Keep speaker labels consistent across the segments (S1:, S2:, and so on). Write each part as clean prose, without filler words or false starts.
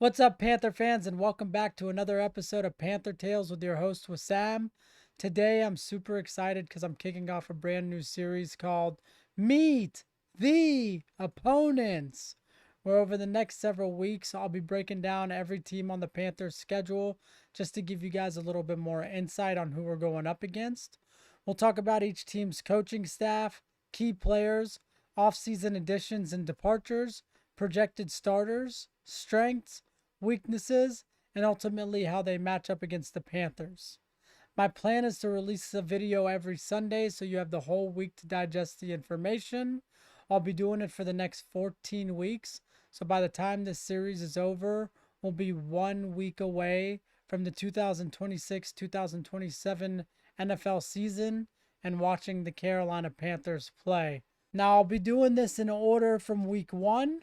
S1: What's up, Panther fans, and welcome back to another episode of Panther Tales with your host, Sam. Today, I'm super excited because I'm kicking off a brand new series called Meet the Opponents, where over the next several weeks, I'll be breaking down every team on the Panthers' schedule just to give you guys a little bit more insight on who we're going up against. We'll talk about each team's coaching staff, key players, offseason additions and departures, projected starters, strengths, weaknesses, and ultimately how they match up against the Panthers. My plan is to release a video every Sunday so you have the whole week to digest the information. I'll be doing it for the next 14 weeks. So by the time this series is over, we'll be 1 week away from the 2026 2027 NFL season and watching the Carolina Panthers play. Now, I'll be doing this in order from week one.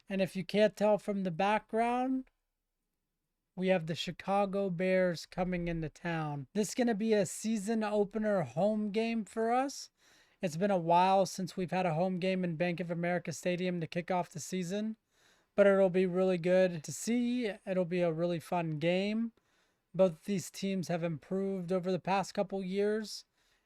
S1: And if you can't tell from the background, we have the Chicago Bears coming into town. This is going to be a season opener home game for us. It's been a while since we've had a home game in Bank of America Stadium to kick off the season, but it'll be really good to see. It'll be a really fun game. Both these teams have improved over the past couple years.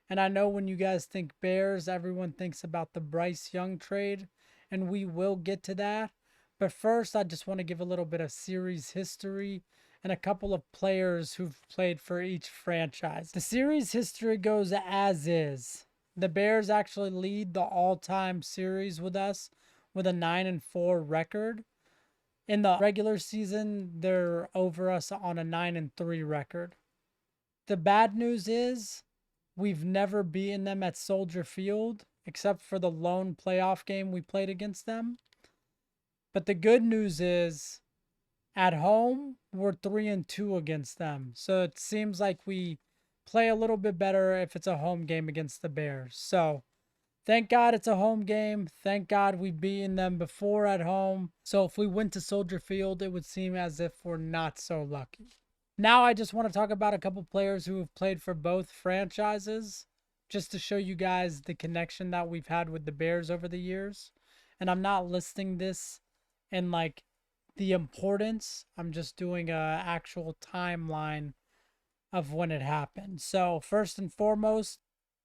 S1: And I know when you guys think Bears, everyone thinks about the Bryce Young trade, and we will get to that. But first, I just want to give a little bit of series history and a couple of players who've played for each franchise. The series history goes as is. The Bears actually lead the all-time series with us with a 9-4 record. In the regular season, they're over us on a 9-3 record. The bad news is we've never beaten them at Soldier Field, except for the lone playoff game we played against them. But the good news is at home, we're 3-2 against them. So it seems like we play a little bit better if it's a home game against the Bears. So thank God it's a home game. Thank God we've beaten them before at home. So if we went to Soldier Field, it would seem as if we're not so lucky. Now I just want to talk about a couple players who have played for both franchises, just to show you guys the connection that we've had with the Bears over the years. And I'm not listing this and like the importance. I'm just doing a actual timeline of when it happened. So first and foremost,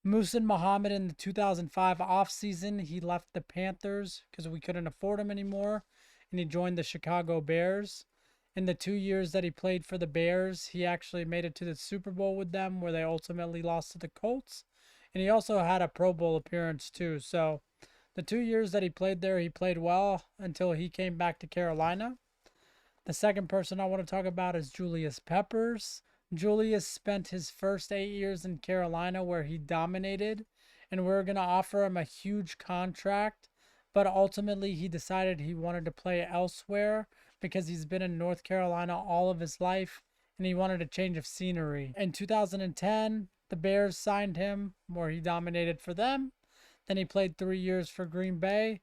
S1: Muhsin Muhammad in the 2005 offseason, he left the Panthers because we couldn't afford him anymore, and he joined the Chicago Bears. In the 2 years that he played for the Bears, he actually made it to the Super Bowl with them, where they ultimately lost to the Colts. And he also had a Pro Bowl appearance too. So the 2 years that he played there, he played well until he came back to Carolina. The second person I want to talk about is Julius Peppers. Julius spent his first 8 years in Carolina where he dominated, and we are going to offer him a huge contract. But ultimately, he decided he wanted to play elsewhere because he's been in North Carolina all of his life, and he wanted a change of scenery. In 2010, the Bears signed him where he dominated for them. Then he played 3 years for Green Bay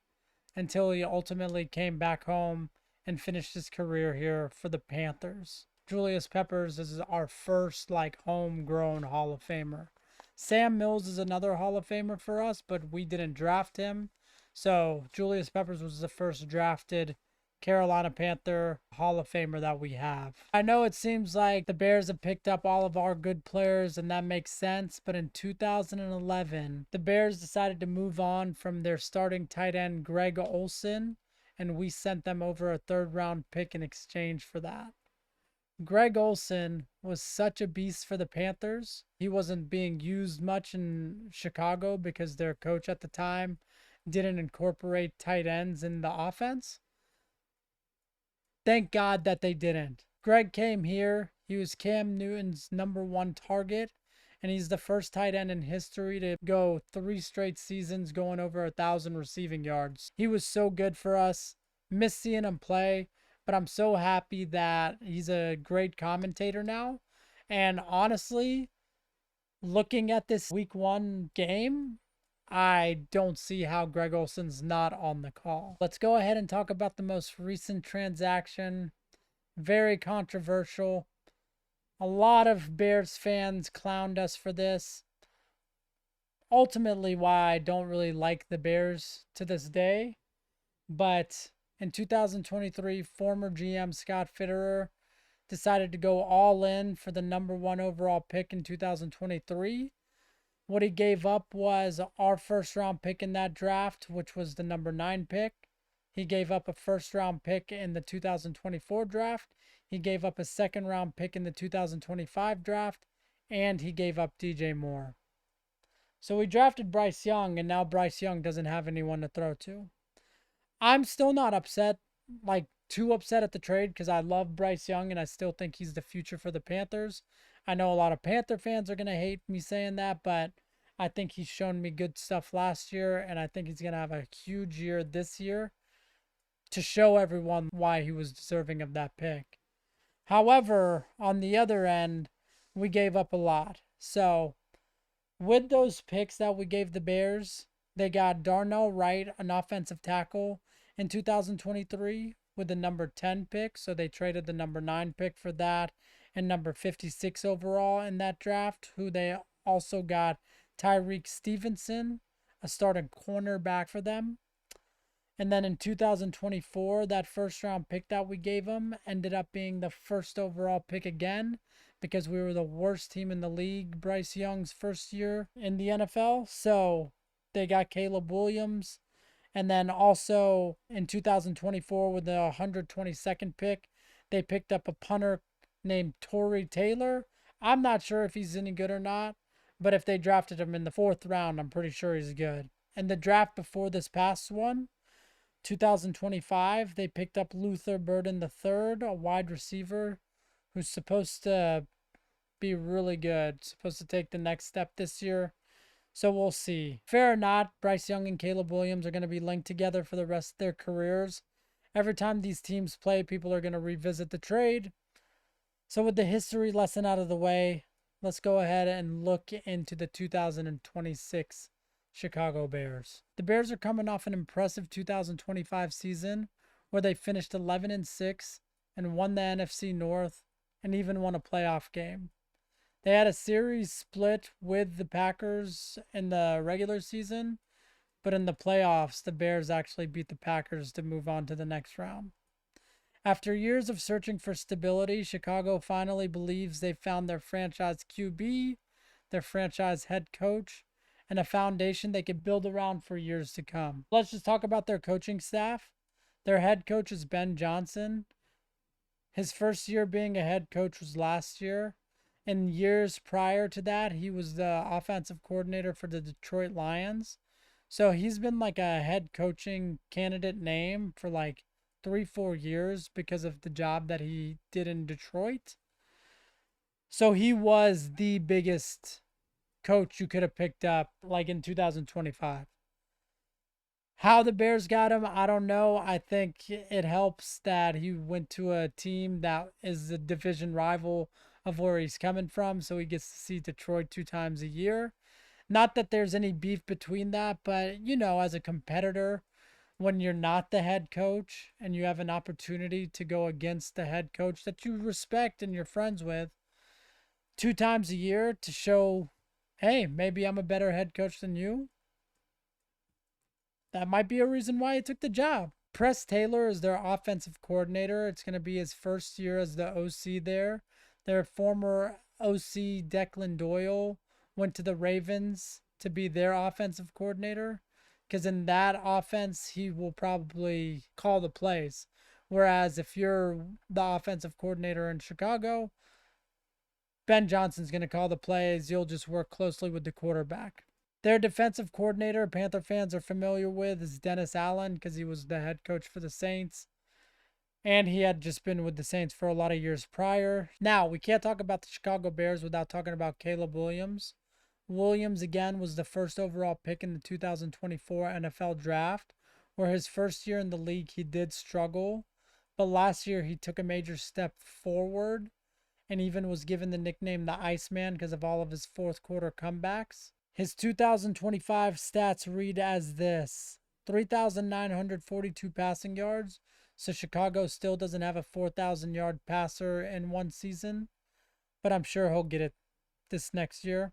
S1: until he ultimately came back home and finished his career here for the Panthers. Julius Peppers is our first homegrown Hall of Famer. Sam Mills is another Hall of Famer for us, but we didn't draft him. So Julius Peppers was the first drafted Carolina Panther Hall of Famer that we have. I know it seems like the Bears have picked up all of our good players, and that makes sense, but in 2011, the Bears decided to move on from their starting tight end, Greg Olsen, and we sent them over a third-round pick in exchange for that. Greg Olsen was such a beast for the Panthers. He wasn't being used much in Chicago because their coach at the time didn't incorporate tight ends in the offense. Thank God that they didn't. Greg came here. He was Cam Newton's #1 target, and he's the first tight end in history to go 3 straight seasons going over 1,000 receiving yards. He was so good for us. Miss seeing him play, but I'm so happy that he's a great commentator now. And honestly, looking at this week 1 game, I don't see how Greg Olsen's not on the call. Let's go ahead and talk about the most recent transaction. Very controversial. A lot of Bears fans clowned us for this. Ultimately, why I don't really like the Bears to this day. But In 2023, former GM Scott Fitterer decided to go all in for the number one overall pick in 2023. What he gave up was our first round pick in that draft, which was the number 9 pick. He gave up a first round pick in the 2024 draft. He gave up a second round pick in the 2025 draft. And he gave up DJ Moore. So we drafted Bryce Young, and now Bryce Young doesn't have anyone to throw to. I'm still not upset, like too upset at the trade, because I love Bryce Young and I still think he's the future for the Panthers. I know a lot of Panther fans are going to hate me saying that, but I think he's shown me good stuff last year, and I think he's going to have a huge year this year to show everyone why he was deserving of that pick. However, on the other end, we gave up a lot. So, with those picks that we gave the Bears, they got Darnell Wright, an offensive tackle, in 2023 with the number 10 pick. So they traded the number 9 pick for that and number 56 overall in that draft, who they also got Tyreek Stevenson, a starting cornerback for them. And then in 2024, that first round pick that we gave them ended up being the first overall pick again because we were the worst team in the league Bryce Young's first year in the NFL. So they got Caleb Williams. And then also in 2024 with the 122nd pick, they picked up a punter named Torrey Taylor. I'm not sure if he's any good or not, but if they drafted him in the 4th round, I'm pretty sure he's good. And the draft before this past one, 2025, they picked up Luther Burden III, a wide receiver who's supposed to be really good, supposed to take the next step this year. So we'll see. Fair or not, Bryce Young and Caleb Williams are going to be linked together for the rest of their careers. Every time these teams play, people are going to revisit the trade. So with the history lesson out of the way, let's go ahead and look into the 2026 Chicago Bears. The Bears are coming off an impressive 2025 season where they finished 11-6 and won the NFC North and even won a playoff game. They had a series split with the Packers in the regular season, but in the playoffs, the Bears actually beat the Packers to move on to the next round. After years of searching for stability, Chicago finally believes they've found their franchise QB, their franchise head coach, and a foundation they could build around for years to come. Let's just talk about their coaching staff. Their head coach is Ben Johnson. His first year being a head coach was last year. In years prior to that, he was the offensive coordinator for the Detroit Lions. So he's been like a head coaching candidate name for like 3-4 years because of the job that he did in Detroit. So he was the biggest coach you could have picked up like in 2025. How the Bears got him, I don't know. I think it helps that he went to a team that is a division rival of where he's coming from, so he gets to see Detroit 2 times a year. Not that there's any beef between that, but as a competitor, when you're not the head coach and you have an opportunity to go against the head coach that you respect and you're friends with 2 times a year to show, hey, maybe I'm a better head coach than you, that might be a reason why he took the job. Press Taylor is their offensive coordinator. It's going to be his first year as the OC there. Their former OC, Declan Doyle, went to the Ravens to be their offensive coordinator because in that offense, he will probably call the plays. Whereas if you're the offensive coordinator in Chicago, Ben Johnson's going to call the plays. You'll just work closely with the quarterback. Their defensive coordinator, Panther fans are familiar with, is Dennis Allen because he was the head coach for the Saints. And he had just been with the Saints for a lot of years prior. Now, we can't talk about the Chicago Bears without talking about Caleb Williams. Williams, again, was the first overall pick in the 2024 NFL Draft, where his first year in the league he did struggle. But last year he took a major step forward and even was given the nickname the Iceman because of all of his fourth quarter comebacks. His 2025 stats read as this: 3,942 passing yards. So Chicago still doesn't have a 4,000-yard passer in one season, but I'm sure he'll get it this next year.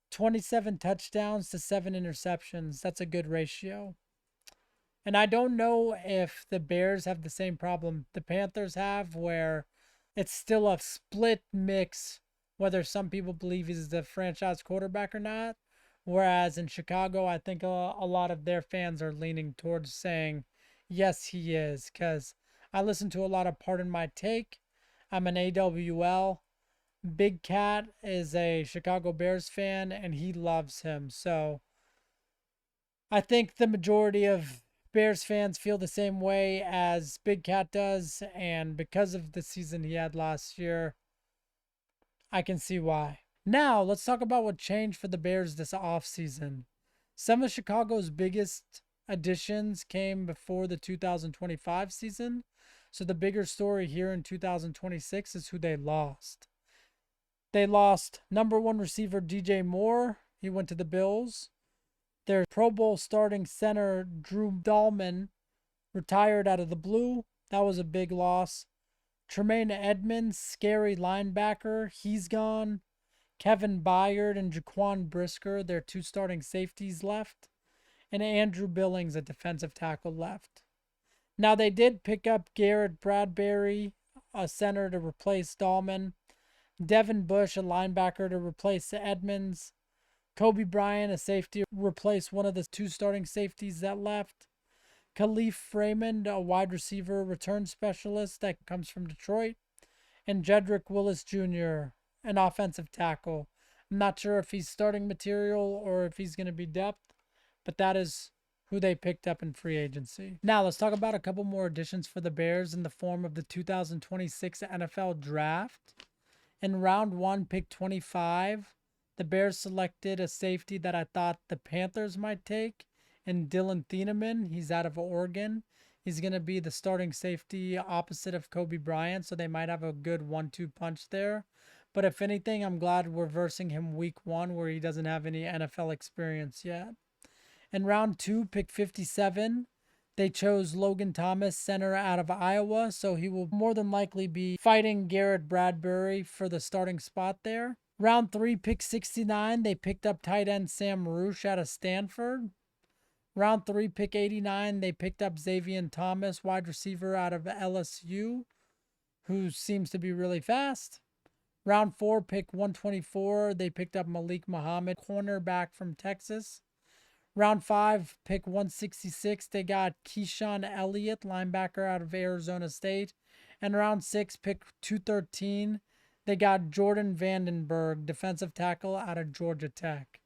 S1: 27 touchdowns to 7 interceptions. That's a good ratio. And I don't know if the Bears have the same problem the Panthers have, where it's still a split mix, whether some people believe he's the franchise quarterback or not. Whereas in Chicago, I think a lot of their fans are leaning towards saying, yes, he is. Because I listen to a lot of Pardon My Take. I'm an AWL. Big Cat is a Chicago Bears fan, and he loves him. So I think the majority of Bears fans feel the same way as Big Cat does, and because of the season he had last year, I can see why. Now, let's talk about what changed for the Bears this offseason. Some of Chicago's biggest additions came before the 2025 season, so the bigger story here in 2026 is who they lost. They lost number one receiver DJ Moore, he went to the Bills. Their Pro Bowl starting center, Drew Dahlman, retired out of the blue. That was a big loss. Tremaine Edmonds, scary linebacker, he's gone. Kevin Byard and Jaquan Brisker, their two starting safeties, left. And Andrew Billings, a defensive tackle, left. Now, they did pick up Garrett Bradbury, a center, to replace Dahlman. Devin Bush, a linebacker, to replace Edmonds. Kobe Bryant, a safety, replaced one of the two starting safeties that left. Khalif Raymond, a wide receiver return specialist that comes from Detroit. And Jedrick Willis Jr., an offensive tackle. I'm not sure if he's starting material or if he's going to be depth, but that is who they picked up in free agency. Now, let's talk about a couple more additions for the Bears in the form of the 2026 NFL Draft. In round one, pick 25, the Bears selected a safety that I thought the Panthers might take, and Dylan Thieneman. He's out of Oregon. He's going to be the starting safety opposite of Kobe Bryant, so they might have a good 1-2 punch there. But if anything, I'm glad we're versing him week one where he doesn't have any NFL experience yet. In round two, pick 57, they chose Logan Thomas, center out of Iowa, so he will more than likely be fighting Garrett Bradbury for the starting spot there. Round three, pick 69, they picked up tight end Sam Roosh out of Stanford. Round three, pick 89, they picked up Xavier Thomas, wide receiver out of LSU, who seems to be really fast. Round four, pick 124, they picked up Malik Muhammad, cornerback from Texas. Round five, pick 166, they got Keyshawn Elliott, linebacker out of Arizona State. And round six, pick 213, they got Jordan Vandenberg, defensive tackle out of Georgia Tech.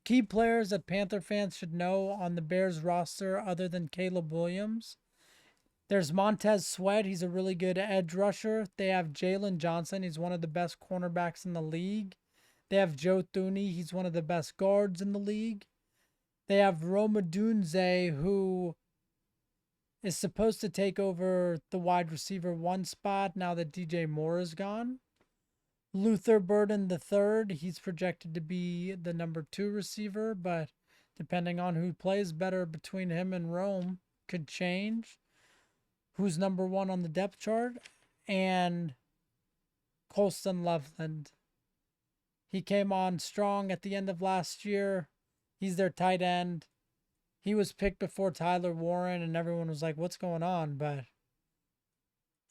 S1: Key players that Panther fans should know on the Bears roster other than Caleb Williams. There's Montez Sweat. He's a really good edge rusher. They have Jalen Johnson. He's one of the best cornerbacks in the league. They have Joe Thuney. He's one of the best guards in the league. They have Roma Dunze, who is supposed to take over the wide receiver one spot now that DJ Moore is gone. Luther Burden III, he's projected to be the number two receiver, but depending on who plays better between him and Rome, could change who's number one on the depth chart. And Colston Loveland. He came on strong at the end of last year. He's their tight end. He was picked before Tyler Warren, and everyone was like, what's going on? But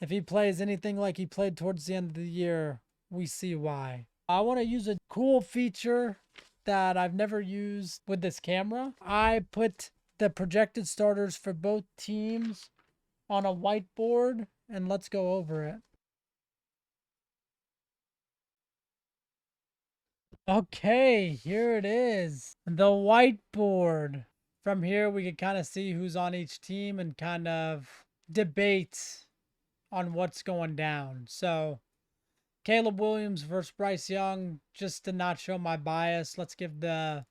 S1: if he plays anything like he played towards the end of the year, we see why. I want to use a cool feature that I've never used with this camera. I put the projected starters for both teams on a whiteboard, and let's go over it. Okay, here it is. The whiteboard. From here, we can kind of see who's on each team and kind of debate on what's going down. So, Caleb Williams versus Bryce Young, just to not show my bias, let's give the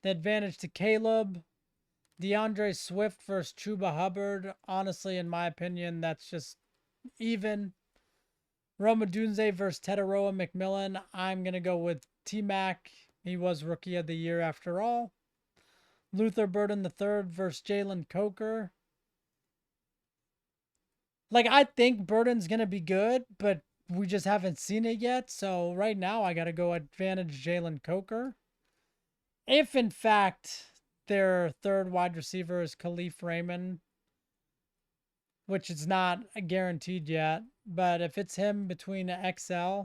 S1: advantage to Caleb. DeAndre Swift versus Chuba Hubbard. Honestly, in my opinion, that's just even. Roma Dunze versus Tetaroa McMillan. I'm going to go with T-Mac. He was Rookie of the Year after all. Luther Burden III versus Jalen Coker. Like, I think Burden's going to be good, but we just haven't seen it yet. So right now, I got to go advantage Jalen Coker. If, in fact, their third wide receiver is Khalif Raymond, which is not guaranteed yet. But if it's him between XL,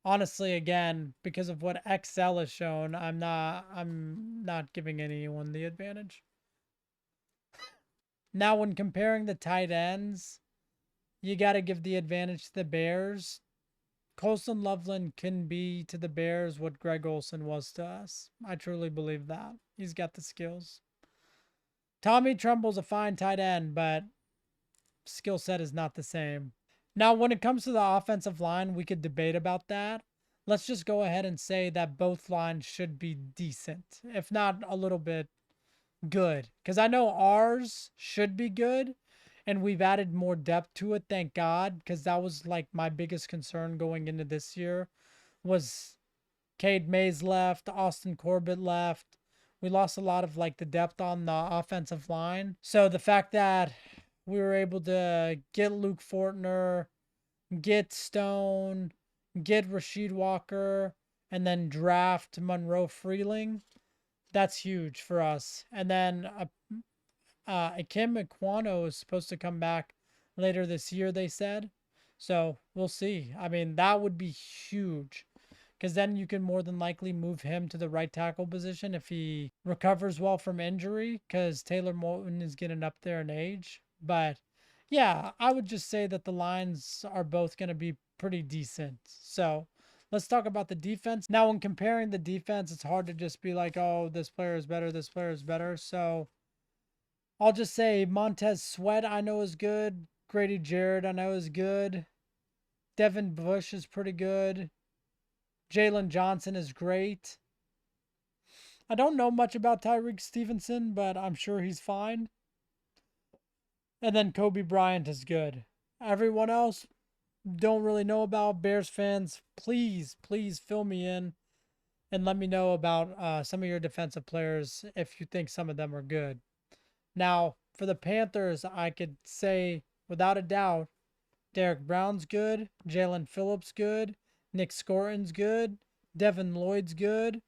S1: honestly, again, because of what XL has shown, I'm not giving anyone the advantage. Now, when comparing the tight ends, you got to give the advantage to the Bears. Colson Loveland can be to the Bears what Greg Olsen was to us. I truly believe that. He's got the skills. Tommy Tremble's a fine tight end, but skill set is not the same. Now, when it comes to the offensive line, we could debate about that. Let's just go ahead and say that both lines should be decent, if not a little bit good. Because I know ours should be good, and we've added more depth to it, thank God, because that was like my biggest concern going into this year was Cade Mays left, Austin Corbett left. We lost a lot of like the depth on the offensive line. So the fact that we were able to get Luke Fortner, get Stone, get Rasheed Walker, and then draft Monroe Freeling, that's huge for us. And then Akim Ekwano is supposed to come back later this year, they said. So we'll see. I mean, that would be huge because then you can more than likely move him to the right tackle position if he recovers well from injury because Taylor Moton is getting up there in age. But yeah, I would just say that the lines are both going to be pretty decent. So let's talk about the defense. Now, when comparing the defense, it's hard to just be like, oh, this player is better, this player is better. So I'll just say Montez Sweat, I know is good. Grady Jarrett, I know is good. Devin Bush is pretty good. Jalen Johnson is great. I don't know much about Tyreek Stevenson, but I'm sure he's fine. And then Kobe Bryant is good. Everyone else, don't really know about. Bears fans, please fill me in and let me know about some of your defensive players if you think some of them are good. Now, for the Panthers, I could say without a doubt, Derek Brown's good, Jalen Phillips good, Nick Scorton's good, Devin Lloyd's good,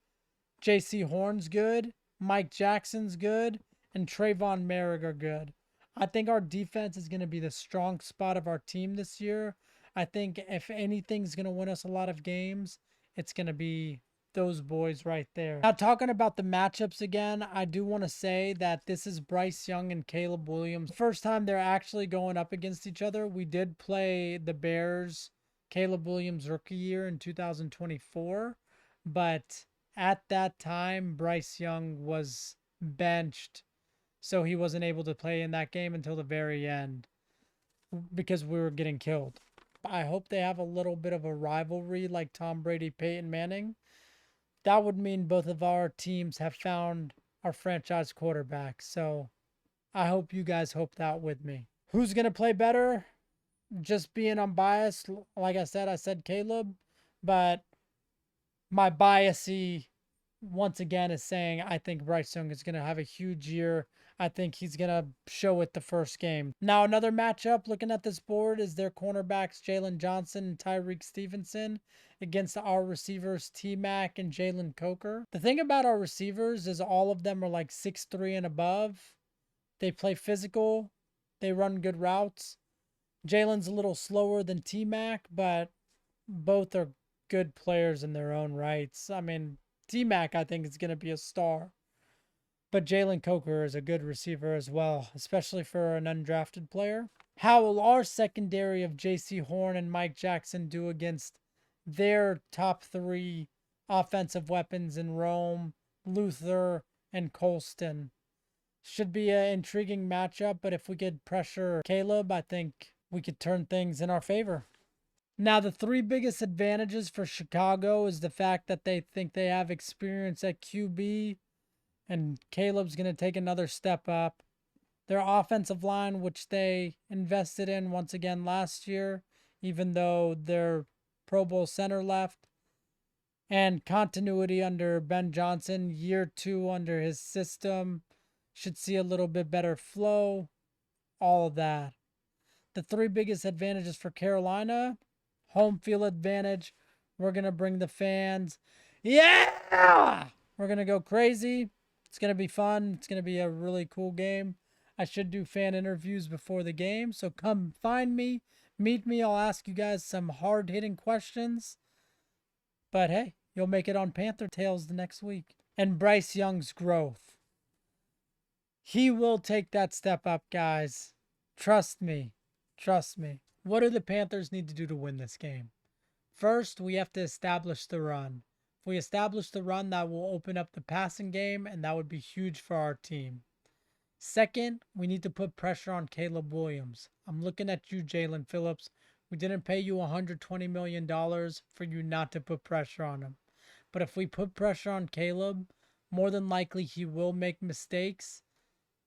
S1: J.C. Horn's good, Mike Jackson's good, and Trayvon Merrick are good. I think our defense is going to be the strong spot of our team this year. I think if anything's going to win us a lot of games, it's going to be those boys right there. Now, talking about the matchups again, I do want to say that this is Bryce Young and Caleb Williams. First time they're actually going up against each other. We did play the Bears Caleb Williams rookie year in 2024, but at that time, Bryce Young was benched, so he wasn't able to play in that game until the very end because we were getting killed. I hope they have a little bit of a rivalry like Tom Brady, Peyton Manning. That would mean both of our teams have found our franchise quarterback. So I hope you guys hope that with me. Who's going to play better? Just being unbiased, like I said Caleb, but my biasy once again is saying I think Bryce Young is going to have a huge year. I think he's going to show it the first game. Now, another matchup looking at this board is their cornerbacks, Jalen Johnson and Tyreek Stevenson, against our receivers, T-Mac and Jalen Coker. The thing about our receivers is all of them are like 6'3" and above. They play physical. They run good routes. Jalen's a little slower than T-Mac, but both are good players in their own rights. I mean, T-Mac, I think, is going to be a star. But Jalen Coker is a good receiver as well, especially for an undrafted player. How will our secondary of J.C. Horn and Mike Jackson do against their top three offensive weapons in Rome, Luther, and Colston? Should be an intriguing matchup, but if we could pressure Caleb, I think we could turn things in our favor. Now, the three biggest advantages for Chicago is the fact that they think they have experience at QB, and Caleb's going to take another step up. Their offensive line, which they invested in once again last year, even though their Pro Bowl center left, and continuity under Ben Johnson, year 2 under his system, should see a little bit better flow, all of that. The three biggest advantages for Carolina: home field advantage. We're going to bring the fans. Yeah! We're going to go crazy. It's going to be fun. It's going to be a really cool game. I should do fan interviews before the game. So come find me, meet me. I'll ask you guys some hard hitting questions. But hey, you'll make it on Panther Tales the next week. And Bryce Young's growth. He will take that step up, guys. Trust me. Trust me. What do the Panthers need to do to win this game? First, we have to establish the run. If we establish the run, that will open up the passing game, and that would be huge for our team. Second, we need to put pressure on Caleb Williams. I'm looking at you, Jalen Phillips. We didn't pay you $120 million for you not to put pressure on him. But if we put pressure on Caleb, more than likely he will make mistakes.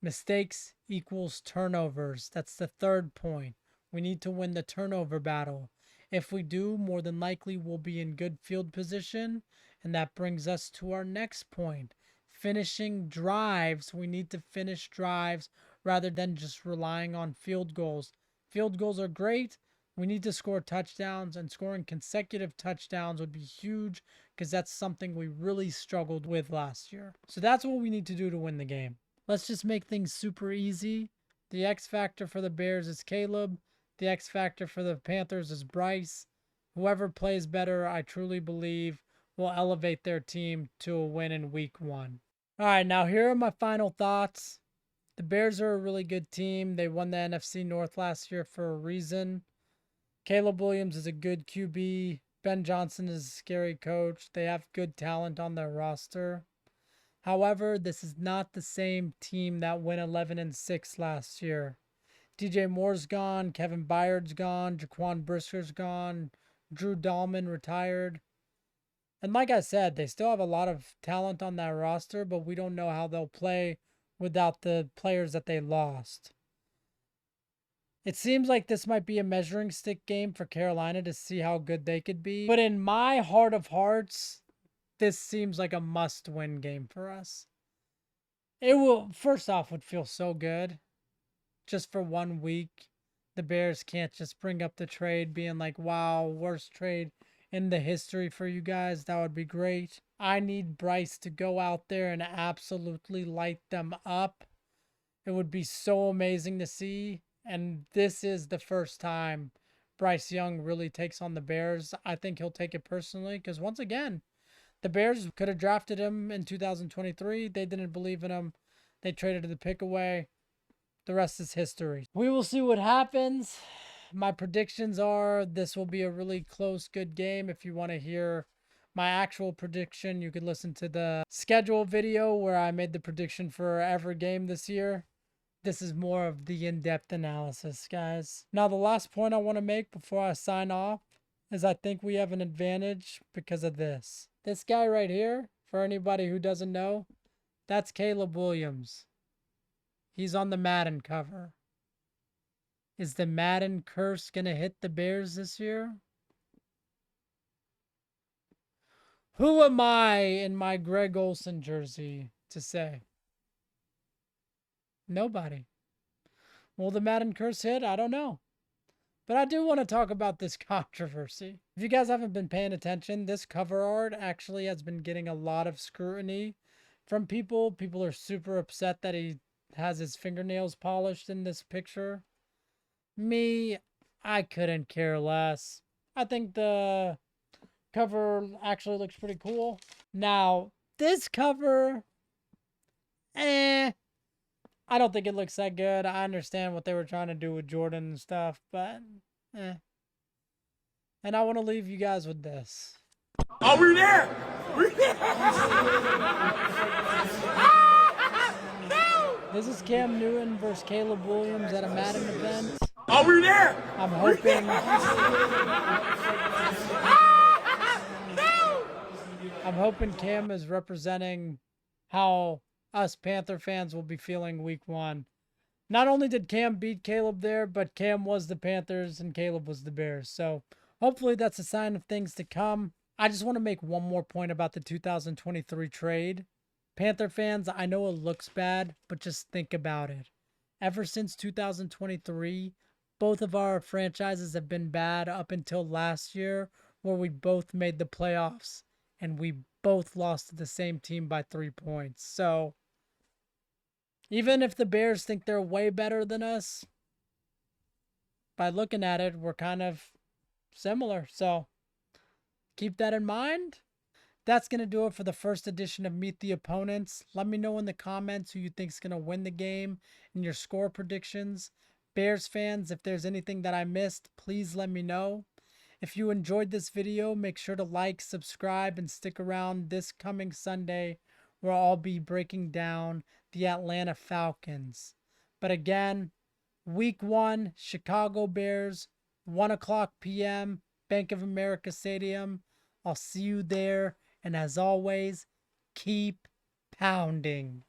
S1: Mistakes equals turnovers. That's the third point. We need to win the turnover battle. If we do, more than likely we'll be in good field position. And that brings us to our next point. Finishing drives. We need to finish drives rather than just relying on field goals. Field goals are great. We need to score touchdowns, and scoring consecutive touchdowns would be huge because that's something we really struggled with last year. So that's what we need to do to win the game. Let's just make things super easy. The X factor for the Bears is Caleb. The X factor for the Panthers is Bryce. Whoever plays better, I truly believe, will elevate their team to a win in week 1. All right, now here are my final thoughts. The Bears are a really good team. They won the NFC North last year for a reason. Caleb Williams is a good QB. Ben Johnson is a scary coach. They have good talent on their roster. However, this is not the same team that went 11-6 last year. DJ Moore's gone, Kevin Byard's gone, Jaquan Brisker's gone, Drew Dahlman retired. And like I said, they still have a lot of talent on that roster, but we don't know how they'll play without the players that they lost. It seems like this might be a measuring stick game for Carolina to see how good they could be. But in my heart of hearts, this seems like a must-win game for us. It will, first off, would feel so good. Just for 1 week, the Bears can't just bring up the trade being like, wow, worst trade in the history for you guys. That would be great. I need Bryce to go out there and absolutely light them up. It would be so amazing to see. And this is the first time Bryce Young really takes on the Bears. I think he'll take it personally because, once again, the Bears could have drafted him in 2023. They didn't believe in him. They traded the pick away. The rest is history. We will see what happens. My predictions are this will be a really close, good game. If you want to hear my actual prediction, you could listen to the schedule video where I made the prediction for every game this year. This is more of the in-depth analysis, guys. Now, the last point I want to make before I sign off is I think we have an advantage because of this. This guy right here, for anybody who doesn't know, that's Caleb Williams. He's on the Madden cover. Is the Madden curse going to hit the Bears this year? Who am I in my Greg Olsen jersey to say? Nobody. Will the Madden curse hit? I don't know. But I do want to talk about this controversy. If you guys haven't been paying attention, this cover art actually has been getting a lot of scrutiny from people. People are super upset that he has his fingernails polished in this picture. Me, I couldn't care less. I think the cover actually looks pretty cool. Now, this cover, I don't think it looks that good. I understand what they were trying to do with Jordan and stuff, but And I want to leave you guys with this.
S2: Are we there?
S1: This is Cam Newton versus Caleb Williams at a Madden event.
S2: Are we there?
S1: I'm hoping. I'm hoping Cam is representing how us Panther fans will be feeling week 1. Not only did Cam beat Caleb there, but Cam was the Panthers and Caleb was the Bears. So hopefully that's a sign of things to come. I just want to make one more point about the 2023 trade. Panther fans, I know it looks bad, but just think about it. Ever since 2023, both of our franchises have been bad up until last year, where we both made the playoffs and we both lost to the same team by 3 points. So Even if the Bears think they're way better than us, by looking at it, we're kind of similar. So keep that in mind. That's going to do it for the first edition of Meet the Opponents. Let me know in the comments who you think is going to win the game and your score predictions. Bears fans, if there's anything that I missed, please let me know. If you enjoyed this video, make sure to like, subscribe, and stick around this coming Sunday where I'll be breaking down the Atlanta Falcons. But again, Week 1, Chicago Bears, 1 o'clock p.m., Bank of America Stadium. I'll see you there. And as always, keep pounding.